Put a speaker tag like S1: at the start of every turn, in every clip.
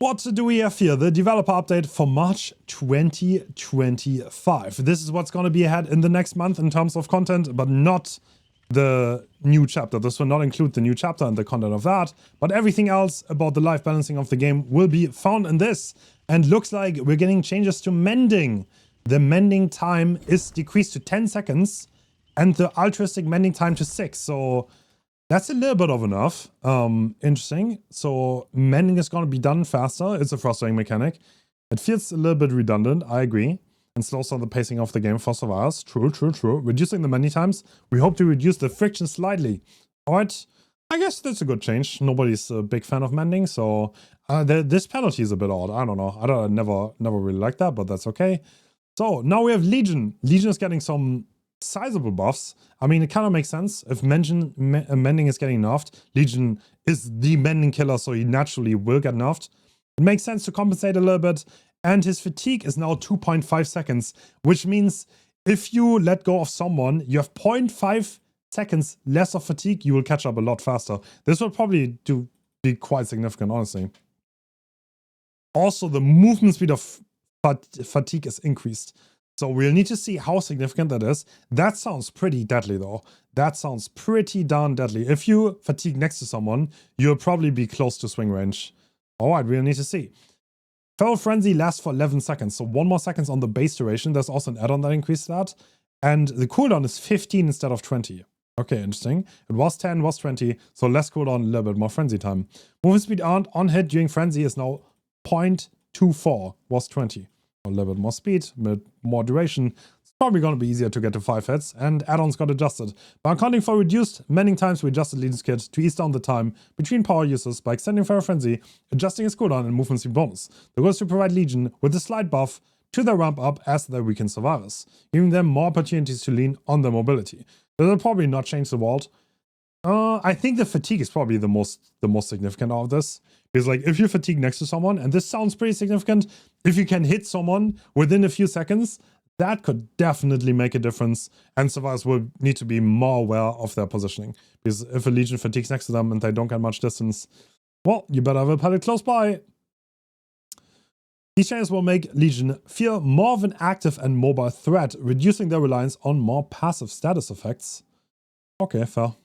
S1: What do we have here? The developer update for March 2025. This is what's going to be ahead in the next month in terms of content, but not the new chapter. This will not include the new chapter and the content of that, but everything else about the life balancing of the game will be found in this. And looks like we're getting changes to mending. The mending time is decreased to 10 seconds and the altruistic mending time to 6. So that's a little bit of enough. Interesting. So mending is going to be done faster. It's a frustrating mechanic. It feels a little bit redundant. I agree. And slows down the pacing of the game for survivors. True. Reducing the mending times. We hope to reduce the friction slightly. All right. I guess that's a good change. Nobody's a big fan of mending, so this penalty is a bit odd. I don't know. I never really liked that, but that's okay. So now we have Legion. Legion is getting some sizable buffs. I mean, it kind of makes sense. If mending is getting nerfed, Legion is the mending killer, so he naturally will get nerfed. It makes sense to compensate a little bit. And his fatigue is now 2.5 seconds, which means if you let go of someone, you have 0.5 seconds less of fatigue, you will catch up a lot faster. This will probably be quite significant, honestly. Also, the movement speed of fatigue is increased. So we'll need to see how significant that is. That sounds pretty deadly, though. That sounds pretty darn deadly. If you fatigue next to someone, you'll probably be close to swing range. All right, we'll need to see. Feral Frenzy lasts for 11 seconds, so 1 more seconds on the base duration. There's also an add-on that increases that. And the cooldown is 15 instead of 20. Okay, interesting. It was 10, was 20, so less cooldown, a little bit more frenzy time. Movement speed on hit during frenzy is now 0.24, was 20. A little bit more speed, a bit more duration. It's probably going to be easier to get to 5 hits, and add-ons got adjusted. By accounting for reduced mending times, we adjusted Legion's kit to ease down the time between power uses by extending Feral Frenzy, adjusting its cooldown and movement speed bonus. The goal is to provide Legion with a slight buff to their ramp up as they weaken survivors, giving them more opportunities to lean on their mobility. This will probably not change the world. I think the fatigue is probably the most significant out of this. Because like if you fatigue next to someone, and this sounds pretty significant, if you can hit someone within a few seconds, that could definitely make a difference. And survivors will need to be more aware of their positioning. Because if a Legion fatigues next to them and they don't get much distance, well, you better have a pallet close by. These changes will make Legion feel more of an active and mobile threat, reducing their reliance on more passive status effects. Okay, fair.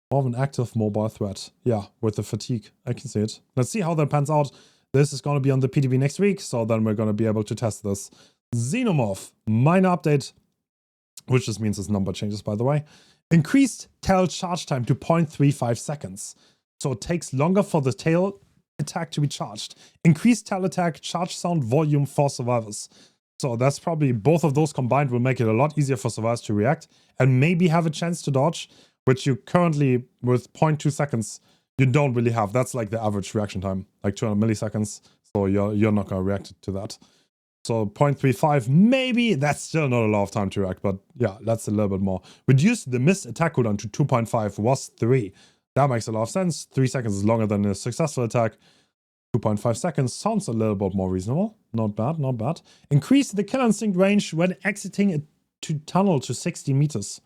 S1: More of an active mobile threat. Yeah, with the fatigue. I can see it. Let's see how that pans out. This is going to be on the PTB next week, so then we're going to be able to test this. Xenomorph. Minor update, which just means its number changes, by the way. Increased tail charge time to 0.35 seconds. So it takes longer for the tail attack to be charged. Increased tail attack charge sound volume for survivors. So that's probably both of those combined will make it a lot easier for survivors to react and maybe have a chance to dodge, which you currently with 0.2 seconds you don't really have. That's like the average reaction time, like 200 milliseconds. So you're not going to react to that. So 0.35, maybe that's still not a lot of time to react, but yeah, that's a little bit more. Reduce the missed attack cooldown to 2.5 was 3. That makes a lot of sense. 3 seconds is longer than a successful attack. 2.5 seconds sounds a little bit more reasonable. Not bad, not bad. Increase the kill instinct range when exiting a tunnel to 60 meters.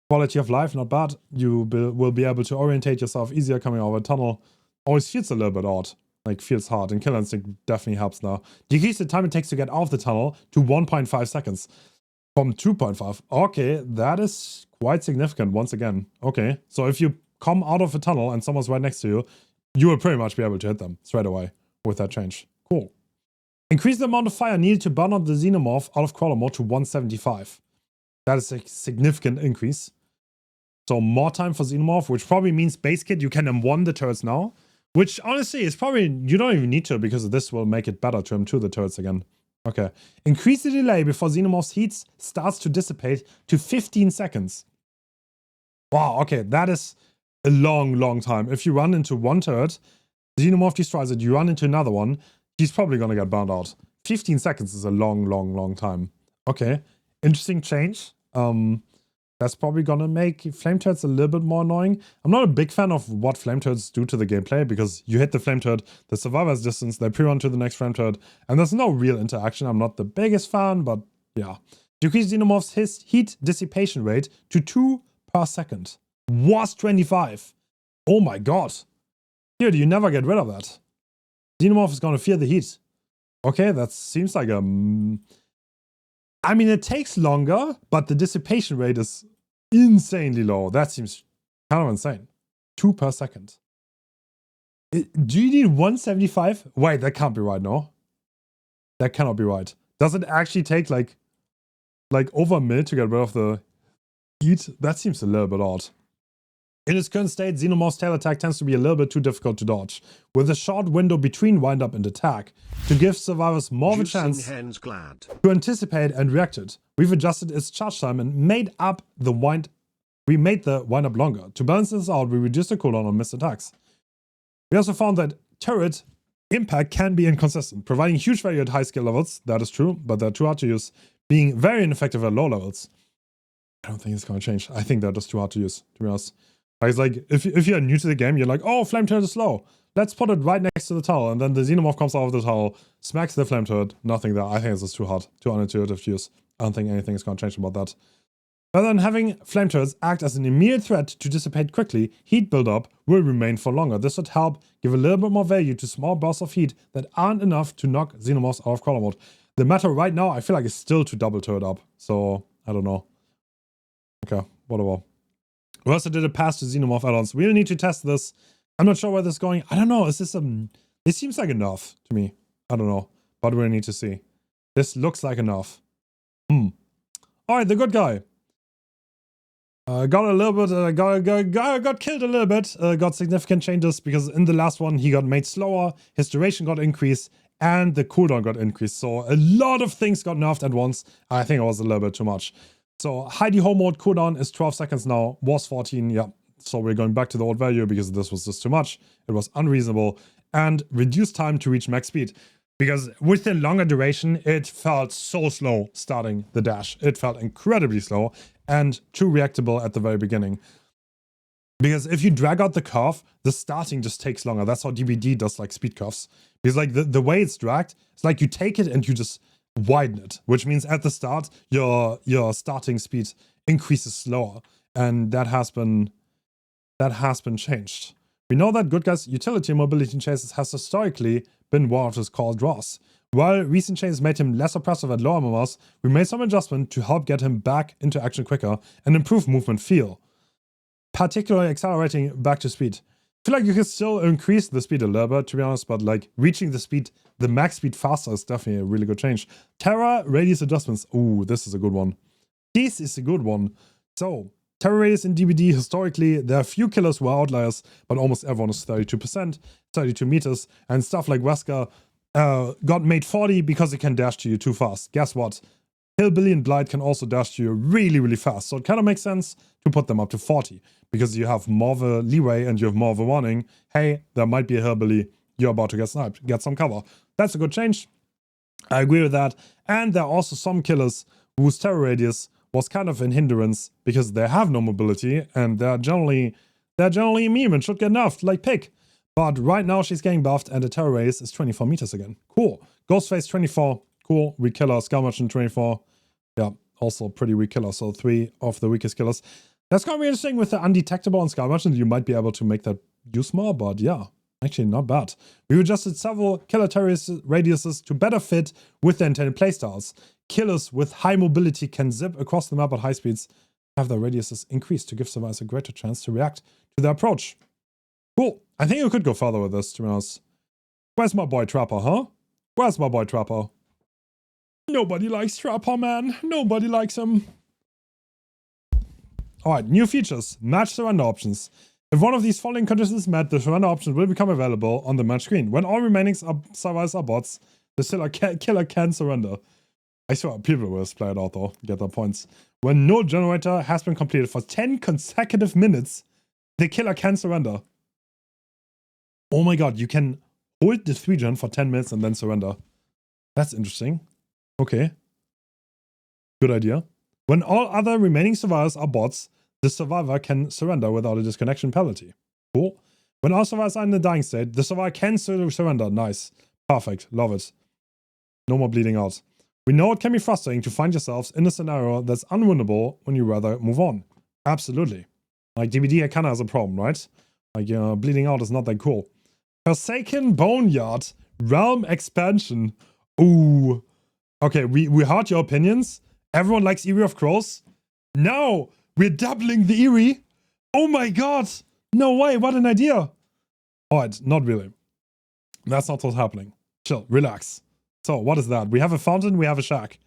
S1: Quality of life, not bad. You will be able to orientate yourself easier coming out of a tunnel. Always feels a little bit odd. Like, feels hard. And kill instinct definitely helps now. Decrease the time it takes to get out of the tunnel to 1.5 seconds. From 2.5. Okay, that is quite significant once again. Okay, so if you come out of a tunnel and someone's right next to you, you will pretty much be able to hit them straight away with that change. Cool. Increase the amount of fire needed to burn out the Xenomorph out of crawler mode to 175. That is a significant increase. So more time for Xenomorph, which probably means base kit, you can M1 the turrets now. Which honestly is probably, you don't even need to because this will make it better to M2 the turrets again. Okay. Increase the delay before Xenomorph's heat starts to dissipate to 15 seconds. Wow, okay, that is a long time. If you run into one turret, Xenomorph destroys it, you run into another one, he's probably gonna get burned out. 15 seconds is a long time. Okay, interesting change. That's probably gonna make flame turrets a little bit more annoying. I'm not a big fan of what flame turrets do to the gameplay because you hit the flame turret, the survivor's distance, they pre-run to the next flame turret, and there's no real interaction. I'm not the biggest fan, but yeah. Decrease Xenomorph's heat dissipation rate to 2 per second. Was 25. Oh my god. Dude, you never get rid of that. Xenomorph is gonna fear the heat. Okay, that seems like a... I mean, it takes longer, but the dissipation rate is insanely low. That seems kind of insane. 2 per second. Do you need 175? Wait, that can't be right, no? That cannot be right. Does it actually take like over a minute to get rid of the heat? That seems a little bit odd. In its current state, Xenomorph's tail attack tends to be a little bit too difficult to dodge, with a short window between wind-up and attack, to give survivors more of a chance to anticipate and react it. We've adjusted its charge time and made the wind-up longer. To balance this out, we reduced the cooldown on missed attacks. We also found that turret impact can be inconsistent, providing huge value at high skill levels. That is true, but they're too hard to use, being very ineffective at low levels. I don't think it's going to change. I think they're just too hard to use, to be honest. It's like, if you're new to the game, you're like, oh, flame turret is slow. Let's put it right next to the tower. And then the Xenomorph comes out of the tower, smacks the flame turret, nothing there. I think it's just too hard, too unintuitive to use. I don't think anything is going to change about that. Rather than having flame turrets act as an immediate threat to dissipate quickly, heat buildup will remain for longer. This would help give a little bit more value to small bursts of heat that aren't enough to knock Xenomorphs out of crawler mode. The matter right now, I feel like it's still to double turret up. So, I don't know. Okay, whatever. We also did a pass to Xenomorph add-ons. We really need to test this. I'm not sure where this is going. I don't know. Is this This seems like enough to me. I don't know. But we need to see. This looks like enough. Alright, the good guy. Got a little bit, got killed a little bit, got significant changes because in the last one he got made slower, his duration got increased, and the cooldown got increased. So a lot of things got nerfed at once. I think it was a little bit too much. So Heidi Home mode cooldown is 12 seconds now, was 14, yeah. So we're going back to the old value because this was just too much. It was unreasonable. And reduced time to reach max speed. Because with the longer duration, it felt so slow starting the dash. It felt incredibly slow and too reactable at the very beginning. Because if you drag out the curve, the starting just takes longer. That's how DBD does like speed curves. Because like the way it's dragged, it's like you take it and you just widen it, which means at the start your starting speed increases slower, and that has been changed. We know that good guys' utility mobility chases has historically been one of his core draws. While recent changes made him less oppressive at lower MMRs, we made some adjustment to help get him back into action quicker and improve movement feel, particularly accelerating back to speed. I feel like you can still increase the speed a little bit, to be honest, but like reaching the max speed faster is definitely a really good change. Terra radius adjustments. Ooh, this is a good one. This is a good one. So, Terra radius in DBD, historically, there are few killers who are outliers, but almost everyone is 32%, 32 meters, and stuff like Wesker got made 40 because it can dash to you too fast. Guess what? Hillbilly and Blight can also dash to you really, really fast. So it kind of makes sense to put them up to 40 because you have more of a leeway and you have more of a warning. Hey, there might be a Hillbilly. You're about to get sniped. Get some cover. That's a good change. I agree with that. And there are also some killers whose terror radius was kind of a hindrance because they have no mobility and they're generally immune and should get nerfed, like Pig. But right now she's getting buffed and the terror radius is 24 meters again. Cool. Ghostface 24. Cool. Weak killer. Skull Merchant 24. Yeah, also pretty weak killer. So 3 of the weakest killers. That's going to be interesting with the undetectable on Skull Merchant. You might be able to make that use more, but yeah, actually not bad. We adjusted several killer terror radiuses to better fit with the intended playstyles. Killers with high mobility can zip across the map at high speeds, have their radiuses increased to give survivors a greater chance to react to their approach. Cool. I think you could go further with this, to be honest. Where's my boy Trapper, huh? Where's my boy Trapper? Nobody likes Trapper, man. Nobody likes him. Alright, new features. Match surrender options. If one of these following conditions is met, the surrender option will become available on the match screen. When all remaining survivors are bots, the killer can surrender. I swear, people will play it out though, get their points. When no generator has been completed for 10 consecutive minutes, the killer can surrender. Oh my god, you can hold the 3-gen for 10 minutes and then surrender. That's interesting. Okay. Good idea. When all other remaining survivors are bots, the survivor can surrender without a disconnection penalty. Cool. When all survivors are in the dying state, the survivor can surrender. Nice. Perfect. Love it. No more bleeding out. We know it can be frustrating to find yourselves in a scenario that's unwinnable when you rather move on. Absolutely. Like DBD kinda has a problem, right? Like, bleeding out is not that cool. Forsaken Boneyard Realm expansion. Ooh. Okay, we heard your opinions. Everyone likes Eyrie of Crows. Now we're doubling the Eyrie. Oh my god. No way, what an idea. Alright, not really. That's not what's happening. Chill, relax. So, what is that? We have a fountain, we have a shack.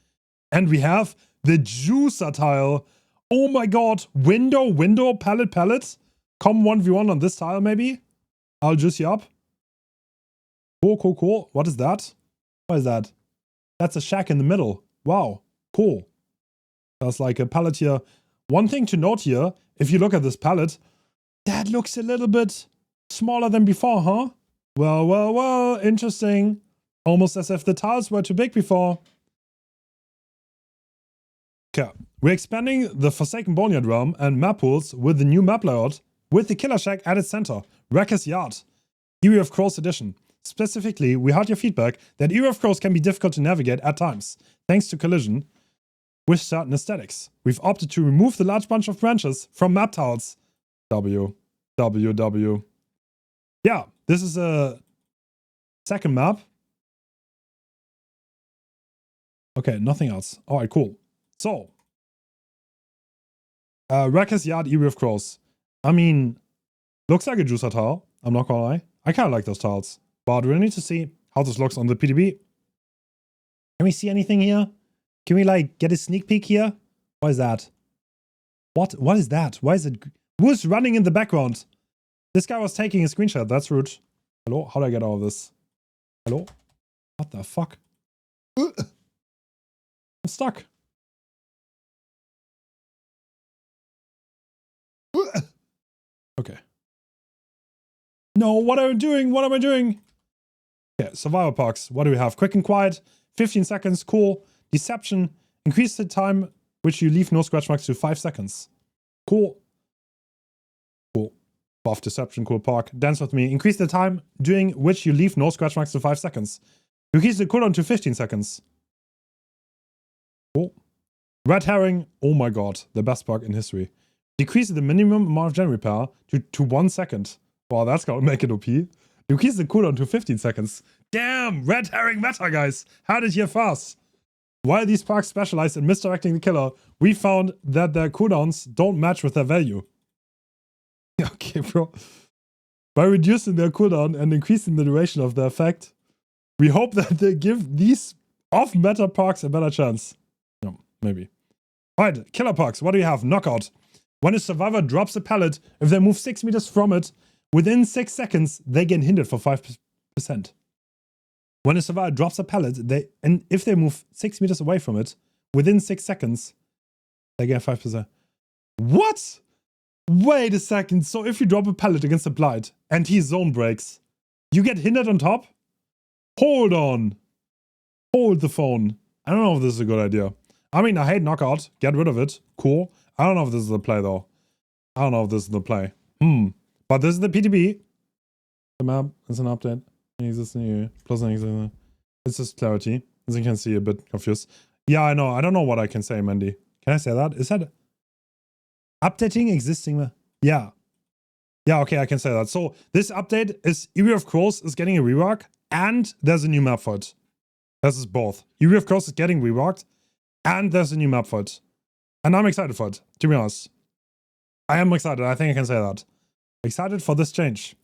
S1: And we have the juicer tile. Oh my god. Window, pallet. Come 1v1 on this tile, maybe? I'll juice you up. Cool. What is that? What is that? That's a shack in the middle. Wow. Cool. There's like a pallet here. One thing to note here, if you look at this pallet, that looks a little bit smaller than before, huh? Well, interesting. Almost as if the tiles were too big before. Okay, we're expanding the Forsaken Boneyard Realm and map pools with the new map layout, with the Killer Shack at its center, Wrecker's Yard, Eyrie of Crows Edition. Specifically, we heard your feedback that Eyrie of Crows can be difficult to navigate at times, thanks to collision with certain aesthetics. We've opted to remove the large bunch of branches from map tiles. W. Yeah, this is a second map. Okay, nothing else. Alright, cool. So, Wrecker's Yard, Eyrie of Crows. I mean, looks like a juicer tile. I'm not gonna lie. I kind of like those tiles. But we need to see how this looks on the PDB. Can we see anything here? Can we, like, get a sneak peek here? What is that? What is that? Why is it... Who's running in the background? This guy was taking a screenshot. That's rude. Hello? How do I get out of this? Hello? What the fuck? I'm stuck. Okay. No, what am I doing? What am I doing? Okay, survival perks. What do we have? Quick and quiet. 15 seconds. Cool. Deception. Increase the time which you leave no scratch marks to 5 seconds. Cool. Cool. Buff deception. Cool perk. Dance with me. Increase the time during which you leave no scratch marks to 5 seconds. Increase the cooldown to 15 seconds. Cool. Red herring. Oh my god. The best perk in history. Decrease the minimum amount of gen repair to 1 second. Wow, that's gonna make it OP. Decrease the cooldown to 15 seconds. Damn! Red herring meta, guys! How did you fast? While these perks specialize in misdirecting the killer, we found that their cooldowns don't match with their value. Okay, bro. By reducing their cooldown and increasing the duration of their effect, we hope that they give these off-meta perks a better chance. No, maybe. Alright, killer perks. What do you have? Knockout. When a survivor drops a pallet, if they move 6 meters from it, within 6 seconds, they get hindered for 5%. When a survivor drops a pallet, and if they move 6 meters away from it, within 6 seconds, they get 5%. What? Wait a second. So if you drop a pallet against a blight, and he zone breaks, you get hindered on top? Hold on. Hold the phone. I don't know if this is a good idea. I mean, I hate knockout. Get rid of it. Cool. I don't know if this is the play, though. I don't know if this is the play. But this is the PTB. The map is an update. It's just clarity. As you can see, a bit confused. Yeah, I know. I don't know what I can say, Mandy. Can I say that? Is that updating existing? Yeah. Yeah, okay, I can say that. So this update is Eyrie of Crows is getting a rework, and there's a new map for it. This is both. Eyrie of Crows is getting reworked, and there's a new map for it. And I'm excited for it, to be honest. I am excited. I think I can say that. Excited for this change.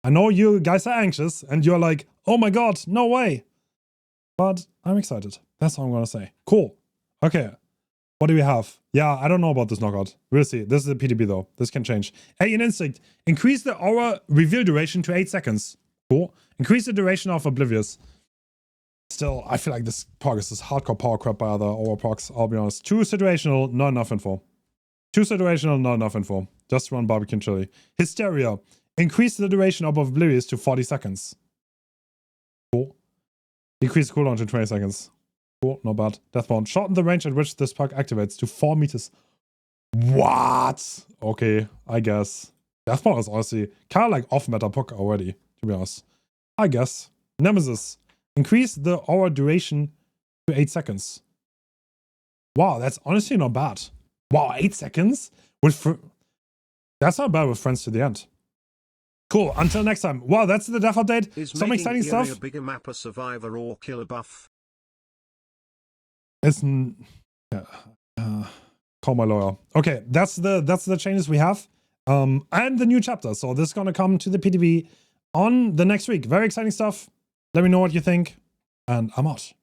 S1: I know you guys are anxious, and you're like, oh my god, no way. But I'm excited. That's all I'm gonna say. Cool. Okay. What do we have? Yeah, I don't know about this knockout. We'll see. This is a PTB though. This can change. Alien Instinct. Increase the aura reveal duration to 8 seconds. Cool. Increase the duration of Oblivious. Still, I feel like this perk is this hardcore power crap by other aura perks, I'll be honest. 2 situational, not enough info. 2 situational, not enough info. Just run barbecue and chili. Hysteria. Increase the duration of Oblivious to 40 seconds. Cool. Decrease cooldown to 20 seconds. Cool, not bad. Deathbound. Shorten the range at which this perk activates to 4 meters. What? Okay, I guess. Deathbound is honestly kind of like off-meta perk already, to be honest. I guess. Nemesis. Increase the aura duration to 8 seconds. Wow, that's honestly not bad. Wow, 8 seconds? That's not bad with friends to the end. Cool. Until next time. Wow, that's the dev update.
S2: Is
S1: Some exciting
S2: making Eyrie
S1: stuff.
S2: a bigger map, a survivor, or killer buff?
S1: It's call my lawyer. Okay, that's the changes we have. And the new chapter. So this is gonna come to the PTB on the next week. Very exciting stuff. Let me know what you think, and I'm out.